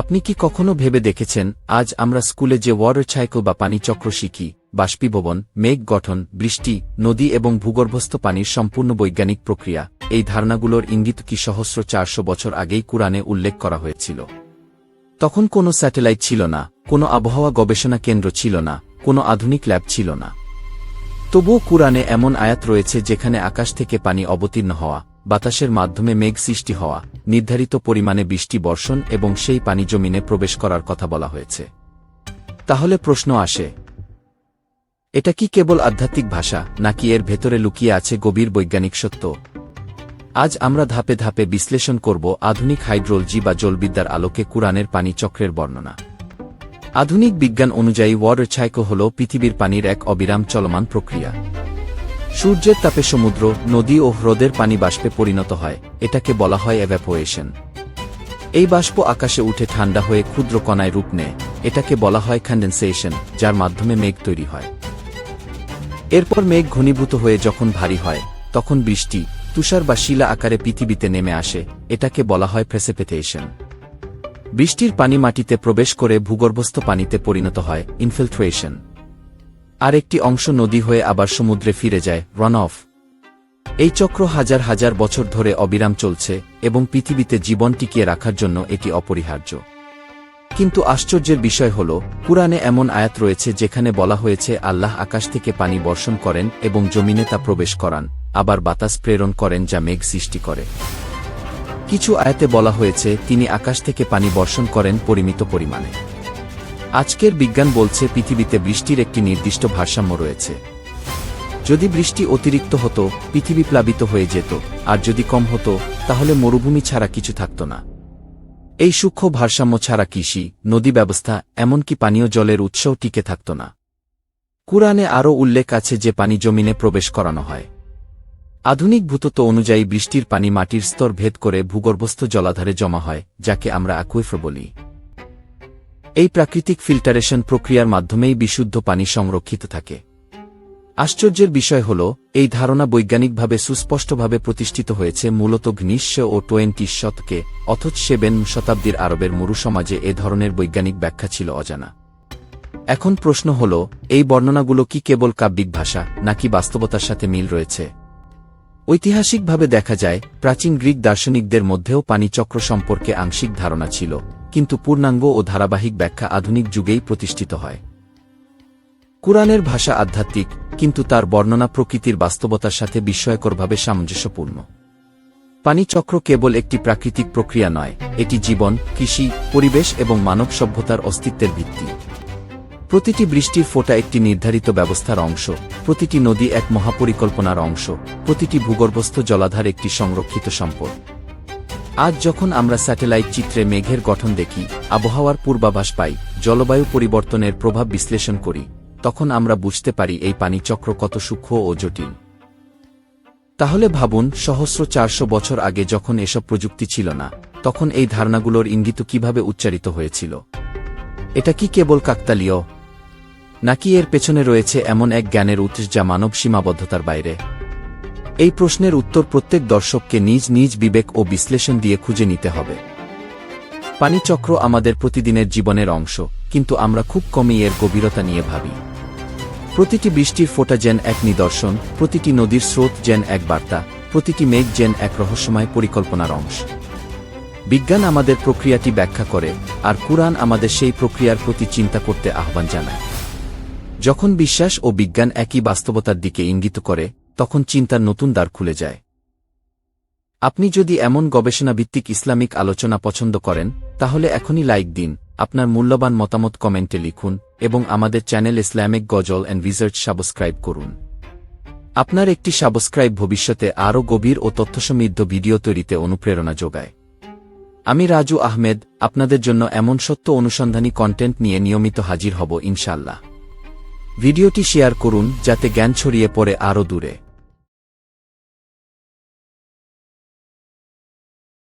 আপনি কি কখনো ভেবে দেখেছেন, আজ আমরা স্কুলে যে ওয়াটার সাইকেল বা পানিচক্র শিখি, বাষ্পীভবন, মেঘ গঠন, বৃষ্টি, নদী এবং ভূগর্ভস্থ পানির সম্পূর্ণ বৈজ্ঞানিক প্রক্রিয়া, এই ধারণাগুলোর ইঙ্গিত কি সহস্র 400 বছর আগেই কুরআনে উল্লেখ করা হয়েছিল। তখন কোনো স্যাটেলাইট ছিল না, কোনো আবহাওয়া গবেষণা কেন্দ্র ছিল না, কোনো আধুনিক ল্যাব ছিল না। তবুও কুরআনে এমন আয়াত রয়েছে যেখানে আকাশ থেকে পানি অবতীর্ণ হওয়া, বাতাসের মাধ্যমে মেঘ সৃষ্টি হওয়া, নির্ধারিত পরিমাণে বৃষ্টি বর্ষণ এবং সেই পানি জমিনে প্রবেশ করার কথা বলা হয়েছে। তাহলে প্রশ্ন আসে, এটা কি কেবল আধ্যাত্মিক ভাষা, নাকি এর ভেতরে লুকিয়ে আছে গভীর বৈজ্ঞানিক সত্য? আজ আমরা ধাপে ধাপে বিশ্লেষণ করব আধুনিক হাইড্রোলজি বা জলবিদ্যার আলোকে কুরআনের পানি চক্রের বর্ণনা। আধুনিক বিজ্ঞান অনুযায়ী ওয়াটার সাইকেল হল পৃথিবীর পানির এক অবিরাম চলমান প্রক্রিয়া। সূর্যের তাপে সমুদ্র, নদী ও হ্রদের পানি বাষ্পে পরিণত হয়, এটাকে বলা হয় এভাপোরেশন। এই বাষ্প আকাশে উঠে ঠান্ডা হয়ে ক্ষুদ্র কণায় রূপ নেয়, এটাকে বলা হয় কনডেনসেশন, যার মাধ্যমে মেঘ তৈরি হয়। এরপর মেঘ ঘনীভূত হয়ে যখন ভারী হয়, তখন বৃষ্টি, তুষার বা শিলা আকারে পৃথিবীতে নেমে আসে, এটাকে বলা হয় প্রেসিপিটেশন। বৃষ্টির পানি মাটিতে প্রবেশ করে ভূগর্ভস্থ পানিতে পরিণত হয়, ইনফিল্ট্রেশন। আর একটি অংশ নদী হয়ে আবার সমুদ্রে ফিরে যায়, রান অফ। এই চক্র হাজার হাজার বছর ধরে অবিরাম চলছে এবং পৃথিবীতে জীবন টিকিয়ে রাখার জন্য এটি অপরিহার্য। কিন্তু আশ্চর্যের বিষয় হল, কুরআনে এমন আয়াত রয়েছে যেখানে বলা হয়েছে আল্লাহ আকাশ থেকে পানি বর্ষণ করেন এবং জমিনে তা প্রবেশ করান, আবার বাতাস প্রেরণ করেন যা মেঘ সৃষ্টি করে। কিছু আয়াতে বলা হয়েছে তিনি আকাশ থেকে পানি বর্ষণ করেন পরিমিত পরিমাণে। আজকের বিজ্ঞান বলছে পৃথিবীতে বৃষ্টির একটি নির্দিষ্ট ভারসাম্য রয়েছে। যদি বৃষ্টি অতিরিক্ত হতো, পৃথিবী প্লাবিত হয়ে যেত, আর যদি কম হতো, তাহলে মরুভূমি ছাড়া কিছু থাকত না। এই সূক্ষ্ম ভারসাম্য ছাড়া কৃষি, নদী ব্যবস্থা, এমনকি পানীয় জলের উৎসও টিকে থাকত না। কুরআনে আরও উল্লেখ আছে যে পানি জমিনে প্রবেশ করানো হয়। আধুনিক ভূতত্ত্ব অনুযায়ী বৃষ্টির পানি মাটির স্তর ভেদ করে ভূগর্ভস্থ জলাধারে জমা হয়, যাকে আমরা অ্যাকুইফার বলি। এই প্রাকৃতিক ফিল্টারেশন প্রক্রিয়ার মাধ্যমেই বিশুদ্ধ পানি সংরক্ষিত থাকে। আশ্চর্যের বিষয় হল, এই ধারণা বৈজ্ঞানিকভাবে সুস্পষ্টভাবে প্রতিষ্ঠিত হয়েছে মূলত 19 ও 20 শতকে, অথচ 7 শতাব্দীর আরবের মরুসমাজে এ ধরনের বৈজ্ঞানিক ব্যাখ্যা ছিল অজানা। এখন প্রশ্ন হল, এই বর্ণনাগুলো কি কেবল কাব্যিক ভাষা, নাকি বাস্তবতার সাথে মিল রয়েছে? ঐতিহাসিকভাবে দেখা যায়, প্রাচীন গ্রিক দার্শনিকদের মধ্যেও পানিচক্র সম্পর্কে আংশিক ধারণা ছিল, কিন্তু পূর্ণাঙ্গ ও ধারাবাহিক ব্যাখ্যা আধুনিক যুগেই প্রতিষ্ঠিত হয়। কুরআনের ভাষা আধ্যাত্মিক, কিন্তু তার বর্ণনা প্রকৃতির বাস্তবতার সাথে বিস্ময়করভাবে সামঞ্জস্যপূর্ণ। পানিচক্র কেবল একটি প্রাকৃতিক প্রক্রিয়া নয়, এটি জীবন, কৃষি, পরিবেশ এবং মানব সভ্যতার অস্তিত্বের ভিত্তি। প্রতিটি বৃষ্টির ফোঁটা একটি নির্ধারিত ব্যবস্থার অংশ, প্রতিটি নদী এক মহাপরিকল্পনার অংশ, প্রতিটি ভূগর্ভস্থ জলাধার একটি সংরক্ষিত সম্পদ। আজ যখন আমরা স্যাটেলাইট চিত্রে মেঘের গঠন দেখি, আবহাওয়ার পূর্বাভাস পাই, জলবায়ু পরিবর্তনের প্রভাব বিশ্লেষণ করি, তখন আমরা বুঝতে পারি এই পানিচক্র কত সূক্ষ্ম ও জটিল। তাহলে ভাবুন, সহস্র 400 বছর আগে যখন এসব প্রযুক্তি ছিল না, তখন এই ধারণাগুলোর ইঙ্গিত কিভাবে উচ্চারিত হয়েছিল? এটা কি কেবল কাকতালীয়, নাকি এর পেছনে রয়েছে এমন এক জ্ঞানের উৎস যা মানব সীমাবদ্ধতার বাইরে? এই প্রশ্নের উত্তর প্রত্যেক দর্শককে নিজ নিজ বিবেক ও বিশ্লেষণ দিয়ে খুঁজে নিতে হবে। পানিচক্র আমাদের প্রতিদিনের জীবনের অংশ, কিন্তু আমরা খুব কমই এর গভীরতা নিয়ে ভাবি। প্রতিটি বৃষ্টির ফোঁটা যেন এক নিদর্শন, প্রতিটি নদীর স্রোত যেন এক বার্তা, প্রতিটি মেঘ যেন এক রহস্যময় পরিকল্পনার অংশ। বিজ্ঞান আমাদের প্রক্রিয়াটি ব্যাখ্যা করে, আর কুরআন আমাদের সেই প্রক্রিয়ার প্রতি চিন্তা করতে আহ্বান জানায়। যখন বিশ্বাস ও বিজ্ঞান একই বাস্তবতার দিকে ইঙ্গিত করে, তখন চিন্তার নতুন দ্বার খুলে যায়। আপনি যদি এমন গবেষণাভিত্তিক ইসলামিক আলোচনা পছন্দ করেন, তাহলে এখনই লাইক দিন, আপনার মূল্যবান মতামত কমেন্টে লিখুন, এবং আমাদের channel Islamic ghazal and research subscribe করুন। আপনার একটি সাবস্ক্রাইব ভবিষ্যতে আরও গভীর ও তথ্যসমৃদ্ধ ভিডিও তৈরিতে অনুপ্রেরণা যোগায়। আমি রাজু আহমেদ, আপনাদের জন্য এমন সত্য অনুসন্ধানী কন্টেন্ট নিয়ে নিয়মিত হাজির হব ইনশাআল্লাহ। ভিডিওটি শেয়ার করুন যাতে জ্ঞান ছড়িয়ে পড়ে আরও দূরে।